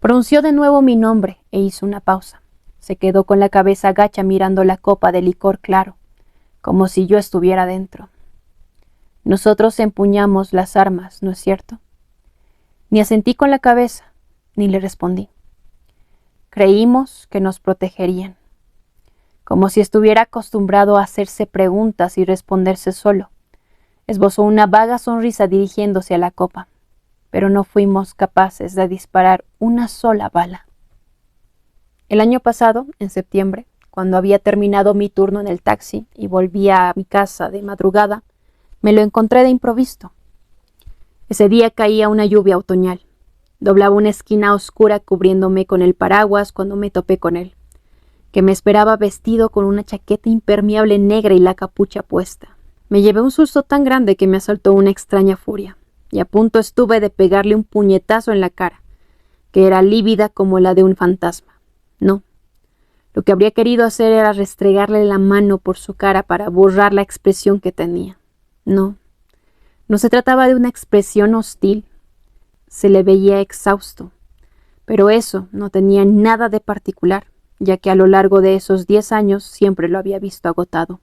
Pronunció de nuevo mi nombre e hizo una pausa. Se quedó con la cabeza gacha mirando la copa de licor claro, como si yo estuviera dentro. Nosotros empuñamos las armas, ¿no es cierto? Ni asentí con la cabeza, ni le respondí. Creímos que nos protegerían, como si estuviera acostumbrado a hacerse preguntas y responderse solo. Esbozó una vaga sonrisa dirigiéndose a la copa, pero no fuimos capaces de disparar una sola bala. El año pasado, en septiembre, cuando había terminado mi turno en el taxi y volvía a mi casa de madrugada, me lo encontré de improviso. Ese día caía una lluvia otoñal. Doblaba una esquina oscura cubriéndome con el paraguas cuando me topé con él, que me esperaba vestido con una chaqueta impermeable negra y la capucha puesta. Me llevé un susto tan grande que me asaltó una extraña furia, y a punto estuve de pegarle un puñetazo en la cara, que era lívida como la de un fantasma. No. Lo que habría querido hacer era restregarle la mano por su cara para borrar la expresión que tenía. No. No se trataba de una expresión hostil. Se le veía exhausto. Pero eso no tenía nada de particular, ya que a lo largo de esos 10 años siempre lo había visto agotado.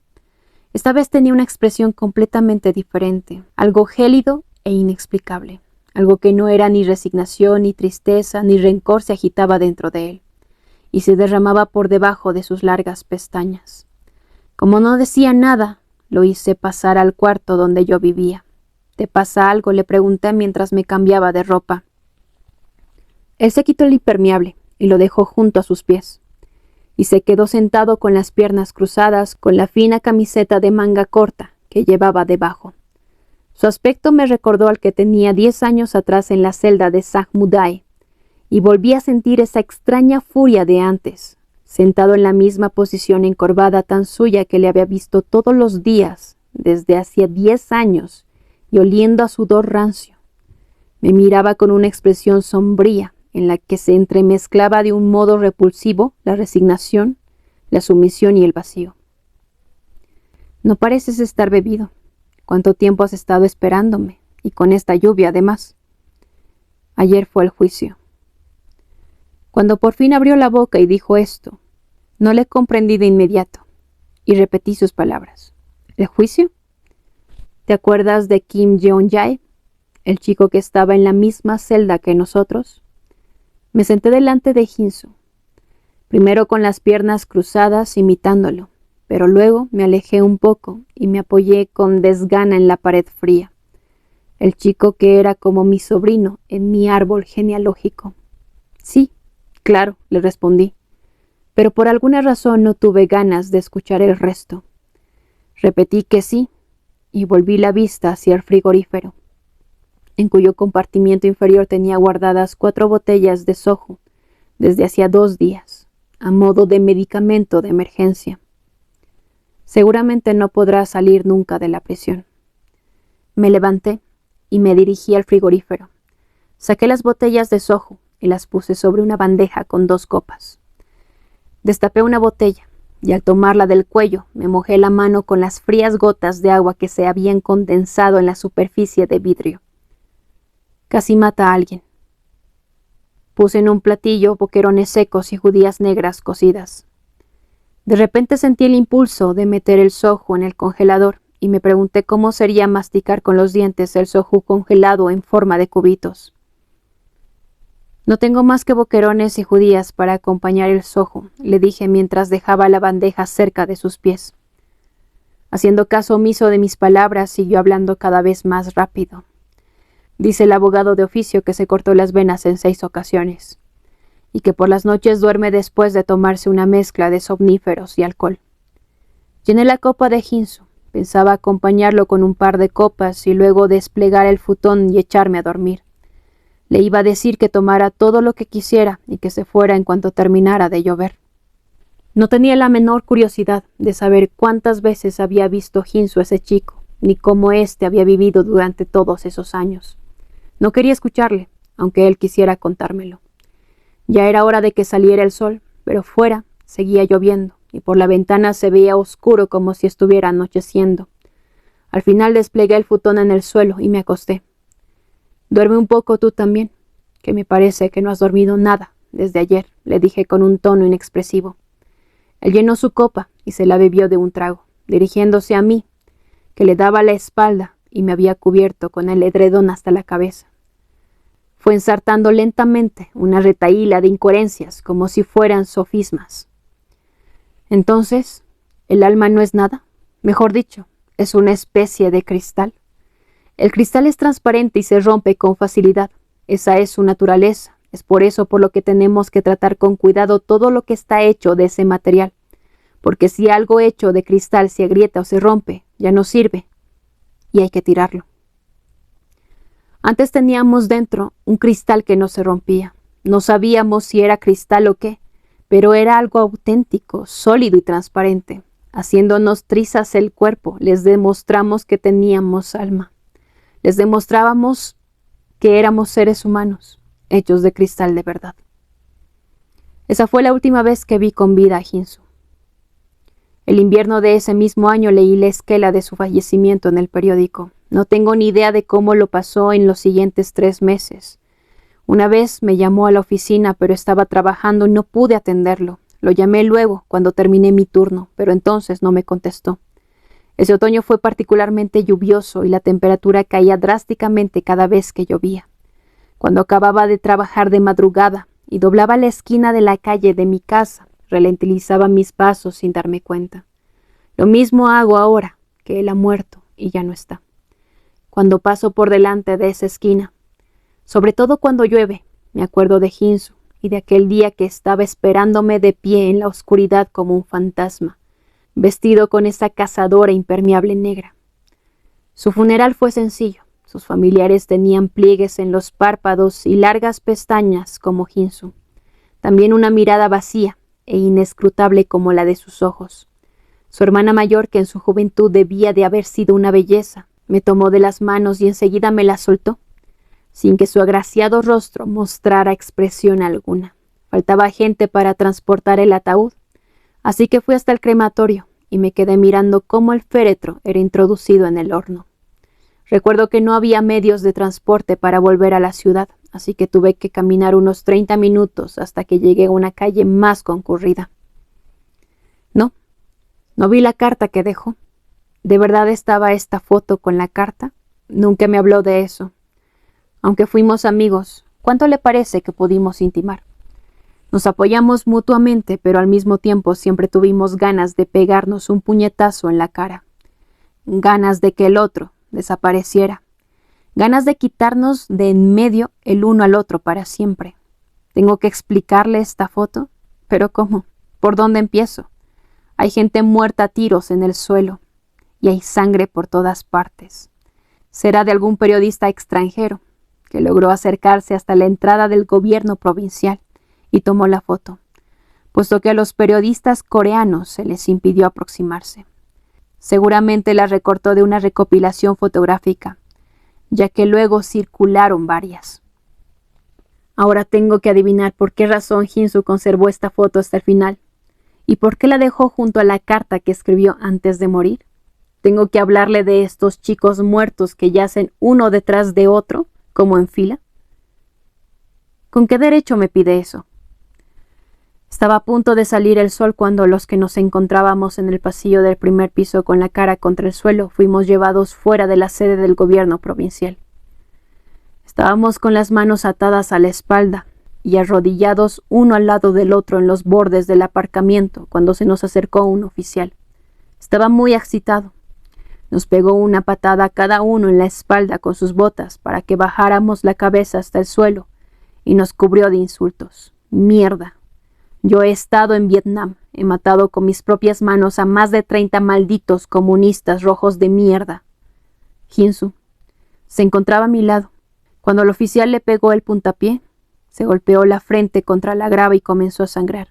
Esta vez tenía una expresión completamente diferente, algo gélido e inexplicable, algo que no era ni resignación, ni tristeza, ni rencor se agitaba dentro de él, y se derramaba por debajo de sus largas pestañas. Como no decía nada, lo hice pasar al cuarto donde yo vivía. ¿Te pasa algo?, le pregunté mientras me cambiaba de ropa. Él se quitó el impermeable y lo dejó junto a sus pies, y se quedó sentado con las piernas cruzadas, con la fina camiseta de manga corta que llevaba debajo. Su aspecto me recordó al que tenía 10 años atrás en la celda de Zahmudai, y volví a sentir esa extraña furia de antes, sentado en la misma posición encorvada tan suya que le había visto todos los días desde hacía 10 años, y oliendo a sudor rancio. Me miraba con una expresión sombría, en la que se entremezclaba de un modo repulsivo la resignación, la sumisión y el vacío. No pareces estar bebido. ¿Cuánto tiempo has estado esperándome? Y con esta lluvia, además. Ayer fue el juicio. Cuando por fin abrió la boca y dijo esto, no le comprendí de inmediato, y repetí sus palabras. ¿El juicio? ¿Te acuerdas de Kim Jeon-jae, el chico que estaba en la misma celda que nosotros? Me senté delante de Jin-soo, primero con las piernas cruzadas imitándolo, pero luego me alejé un poco y me apoyé con desgana en la pared fría. El chico que era como mi sobrino en mi árbol genealógico. Sí, claro, le respondí, pero por alguna razón no tuve ganas de escuchar el resto. Repetí que sí y volví la vista hacia el frigorífero, en cuyo compartimiento inferior tenía guardadas 4 botellas de soju desde hacía 2 días, a modo de medicamento de emergencia. Seguramente no podrá salir nunca de la prisión. Me levanté y me dirigí al frigorífero. Saqué las botellas de soju y las puse sobre una bandeja con 2 copas. Destapé una botella y al tomarla del cuello me mojé la mano con las frías gotas de agua que se habían condensado en la superficie de vidrio. Casi mata a alguien. Puse en un platillo boquerones secos y judías negras cocidas. De repente sentí el impulso de meter el soju en el congelador y me pregunté cómo sería masticar con los dientes el soju congelado en forma de cubitos. No tengo más que boquerones y judías para acompañar el soju, le dije mientras dejaba la bandeja cerca de sus pies. Haciendo caso omiso de mis palabras, siguió hablando cada vez más rápido. Dice el abogado de oficio que se cortó las venas en 6 ocasiones, y que por las noches duerme después de tomarse una mezcla de somníferos y alcohol. Llené la copa de Jin-soo, pensaba acompañarlo con un par de copas y luego desplegar el futón y echarme a dormir. Le iba a decir que tomara todo lo que quisiera y que se fuera en cuanto terminara de llover. No tenía la menor curiosidad de saber cuántas veces había visto Jin-soo ese chico, ni cómo éste había vivido durante todos esos años. No quería escucharle, aunque él quisiera contármelo. Ya era hora de que saliera el sol, pero fuera seguía lloviendo, y por la ventana se veía oscuro como si estuviera anocheciendo. Al final desplegué el futón en el suelo y me acosté. «Duerme un poco tú también, que me parece que no has dormido nada desde ayer», le dije con un tono inexpresivo. Él llenó su copa y se la bebió de un trago, dirigiéndose a mí, que le daba la espalda y me había cubierto con el edredón hasta la cabeza. Fue ensartando lentamente una retahíla de incoherencias como si fueran sofismas. Entonces, ¿el alma no es nada? Mejor dicho, es una especie de cristal. El cristal es transparente y se rompe con facilidad. Esa es su naturaleza. Es por eso por lo que tenemos que tratar con cuidado todo lo que está hecho de ese material. Porque si algo hecho de cristal se agrieta o se rompe, ya no sirve y hay que tirarlo. Antes teníamos dentro un cristal que no se rompía. No sabíamos si era cristal o qué, pero era algo auténtico, sólido y transparente. Haciéndonos trizas el cuerpo, les demostramos que teníamos alma. Les demostrábamos que éramos seres humanos, hechos de cristal de verdad. Esa fue la última vez que vi con vida a Jinsu. El invierno de ese mismo año leí la esquela de su fallecimiento en el periódico. No tengo ni idea de cómo lo pasó en los siguientes 3 meses. Una vez me llamó a la oficina, pero estaba trabajando y no pude atenderlo. Lo llamé luego, cuando terminé mi turno, pero entonces no me contestó. Ese otoño fue particularmente lluvioso y la temperatura caía drásticamente cada vez que llovía. Cuando acababa de trabajar de madrugada y doblaba la esquina de la calle de mi casa, ralentizaba mis pasos sin darme cuenta. Lo mismo hago ahora, que él ha muerto y ya no está. Cuando paso por delante de esa esquina, sobre todo cuando llueve, me acuerdo de Jinsu y de aquel día que estaba esperándome de pie en la oscuridad como un fantasma, vestido con esa cazadora impermeable negra. Su funeral fue sencillo. Sus familiares tenían pliegues en los párpados y largas pestañas como Jinsu. También una mirada vacía e inescrutable como la de sus ojos. Su hermana mayor, que en su juventud debía de haber sido una belleza, me tomó de las manos y enseguida me las soltó, sin que su agraciado rostro mostrara expresión alguna. Faltaba gente para transportar el ataúd, así que fui hasta el crematorio y me quedé mirando cómo el féretro era introducido en el horno. Recuerdo que no había medios de transporte para volver a la ciudad, así que tuve que caminar unos 30 minutos hasta que llegué a una calle más concurrida. No vi la carta que dejó. ¿De verdad estaba esta foto con la carta? Nunca me habló de eso. Aunque fuimos amigos, ¿cuánto le parece que pudimos intimar? Nos apoyamos mutuamente, pero al mismo tiempo siempre tuvimos ganas de pegarnos un puñetazo en la cara. Ganas de que el otro desapareciera. Ganas de quitarnos de en medio el uno al otro para siempre. ¿Tengo que explicarle esta foto? ¿Pero cómo? ¿Por dónde empiezo? Hay gente muerta a tiros en el suelo y hay sangre por todas partes. Será de algún periodista extranjero que logró acercarse hasta la entrada del gobierno provincial y tomó la foto, puesto que a los periodistas coreanos se les impidió aproximarse. Seguramente la recortó de una recopilación fotográfica, ya que luego circularon varias. Ahora tengo que adivinar por qué razón Jinsu conservó esta foto hasta el final. ¿Y por qué la dejó junto a la carta que escribió antes de morir? ¿Tengo que hablarle de estos chicos muertos que yacen uno detrás de otro, como en fila? ¿Con qué derecho me pide eso? Estaba a punto de salir el sol cuando los que nos encontrábamos en el pasillo del primer piso con la cara contra el suelo fuimos llevados fuera de la sede del gobierno provincial. Estábamos con las manos atadas a la espalda y arrodillados uno al lado del otro en los bordes del aparcamiento cuando se nos acercó un oficial. Estaba muy excitado. Nos pegó una patada a cada uno en la espalda con sus botas para que bajáramos la cabeza hasta el suelo y nos cubrió de insultos. ¡Mierda! Yo he estado en Vietnam, he matado con mis propias manos a más de 30 malditos comunistas rojos de mierda. Jinsu se encontraba a mi lado. Cuando el oficial le pegó el puntapié, se golpeó la frente contra la grava y comenzó a sangrar.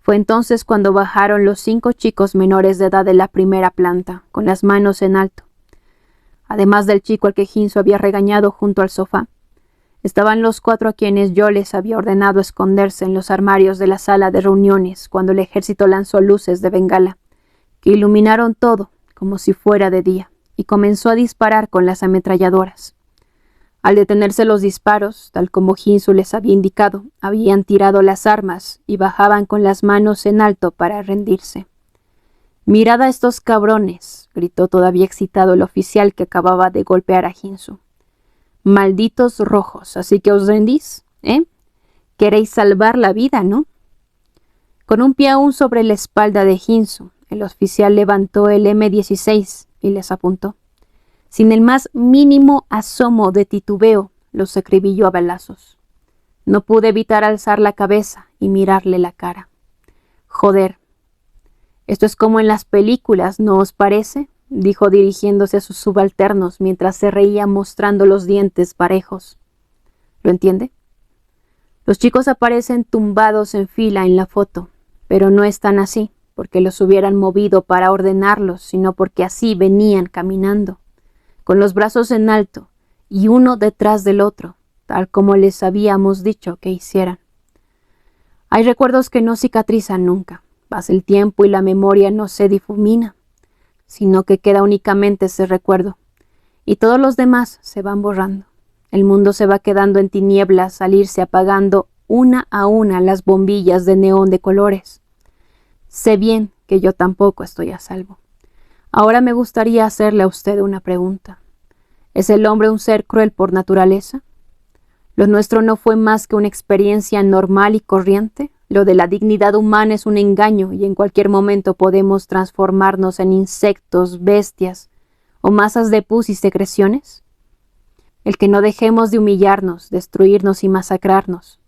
Fue entonces cuando bajaron los 5 chicos menores de edad de la primera planta, con las manos en alto. Además del chico al que Jinsu había regañado junto al sofá, estaban los 4 a quienes yo les había ordenado esconderse en los armarios de la sala de reuniones cuando el ejército lanzó luces de bengala, que iluminaron todo como si fuera de día, y comenzó a disparar con las ametralladoras. Al detenerse los disparos, tal como Jinsu les había indicado, habían tirado las armas y bajaban con las manos en alto para rendirse. «Mirad a estos cabrones», gritó todavía excitado el oficial que acababa de golpear a Jinsu. «Malditos rojos, así que os rendís, ¿eh? Queréis salvar la vida, ¿no?» Con un pie aún sobre la espalda de Jinsu, el oficial levantó el M16 y les apuntó. Sin el más mínimo asomo de titubeo, los acribilló a balazos. No pude evitar alzar la cabeza y mirarle la cara. «Joder, esto es como en las películas, ¿no os parece?», dijo dirigiéndose a sus subalternos mientras se reía mostrando los dientes parejos. ¿Lo entiende? Los chicos aparecen tumbados en fila en la foto, pero no están así porque los hubieran movido para ordenarlos, sino porque así venían caminando, con los brazos en alto y uno detrás del otro, tal como les habíamos dicho que hicieran. Hay recuerdos que no cicatrizan nunca. Pasa el tiempo y la memoria no se difumina, sino que queda únicamente ese recuerdo, y todos los demás se van borrando. El mundo se va quedando en tinieblas al irse apagando una a una las bombillas de neón de colores. Sé bien que yo tampoco estoy a salvo. Ahora me gustaría hacerle a usted una pregunta. ¿Es el hombre un ser cruel por naturaleza? ¿Lo nuestro no fue más que una experiencia normal y corriente? ¿Lo de la dignidad humana es un engaño y en cualquier momento podemos transformarnos en insectos, bestias o masas de pus y secreciones? El que no dejemos de humillarnos, destruirnos y masacrarnos,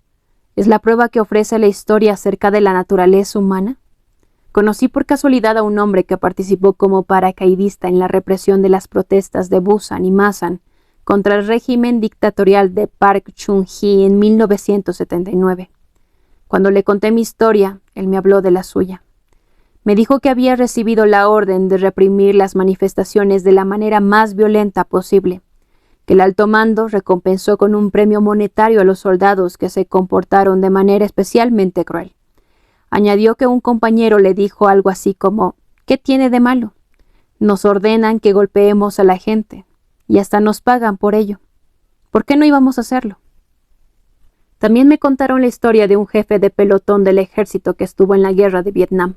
¿es la prueba que ofrece la historia acerca de la naturaleza humana? Conocí por casualidad a un hombre que participó como paracaidista en la represión de las protestas de Busan y Masan contra el régimen dictatorial de Park Chung-hee en 1979. Cuando le conté mi historia, él me habló de la suya. Me dijo que había recibido la orden de reprimir las manifestaciones de la manera más violenta posible, que el alto mando recompensó con un premio monetario a los soldados que se comportaron de manera especialmente cruel. Añadió que un compañero le dijo algo así como: ¿qué tiene de malo? Nos ordenan que golpeemos a la gente y hasta nos pagan por ello. ¿Por qué no íbamos a hacerlo? También me contaron la historia de un jefe de pelotón del ejército que estuvo en la guerra de Vietnam.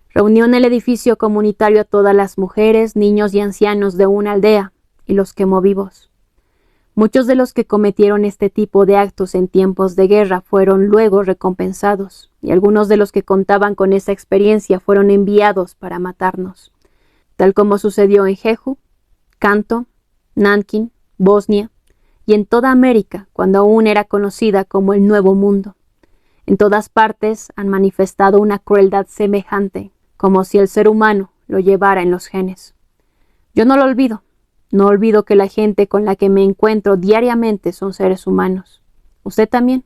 Reunió en el edificio comunitario a todas las mujeres, niños y ancianos de una aldea y los quemó vivos. Muchos de los que cometieron este tipo de actos en tiempos de guerra fueron luego recompensados, y algunos de los que contaban con esa experiencia fueron enviados para matarnos, tal como sucedió en Jeju, Kanto, Nankín, Bosnia y en toda América cuando aún era conocida como el Nuevo Mundo. En todas partes han manifestado una crueldad semejante, como si el ser humano lo llevara en los genes. Yo no lo olvido. No olvido que la gente con la que me encuentro diariamente son seres humanos. Usted también,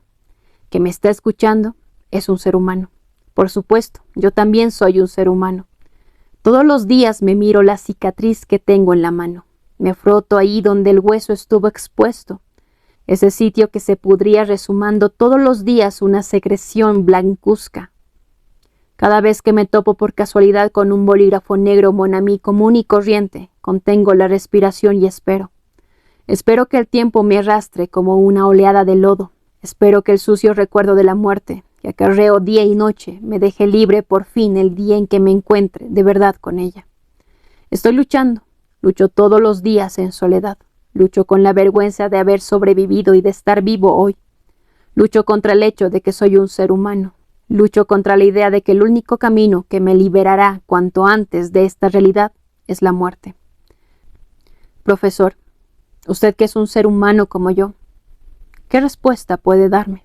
que me está escuchando, es un ser humano. Por supuesto, yo también soy un ser humano. Todos los días me miro la cicatriz que tengo en la mano. Me froto ahí donde el hueso estuvo expuesto. Ese sitio que se pudría resumando todos los días una secreción blancuzca. Cada vez que me topo por casualidad con un bolígrafo negro monamí común y corriente, contengo la respiración y espero. Espero que el tiempo me arrastre como una oleada de lodo. Espero que el sucio recuerdo de la muerte, que acarreo día y noche, me deje libre por fin el día en que me encuentre de verdad con ella. Estoy luchando. Lucho todos los días en soledad. Lucho con la vergüenza de haber sobrevivido y de estar vivo hoy. Lucho contra el hecho de que soy un ser humano. Lucho contra la idea de que el único camino que me liberará cuanto antes de esta realidad es la muerte. Profesor, usted que es un ser humano como yo, ¿qué respuesta puede darme?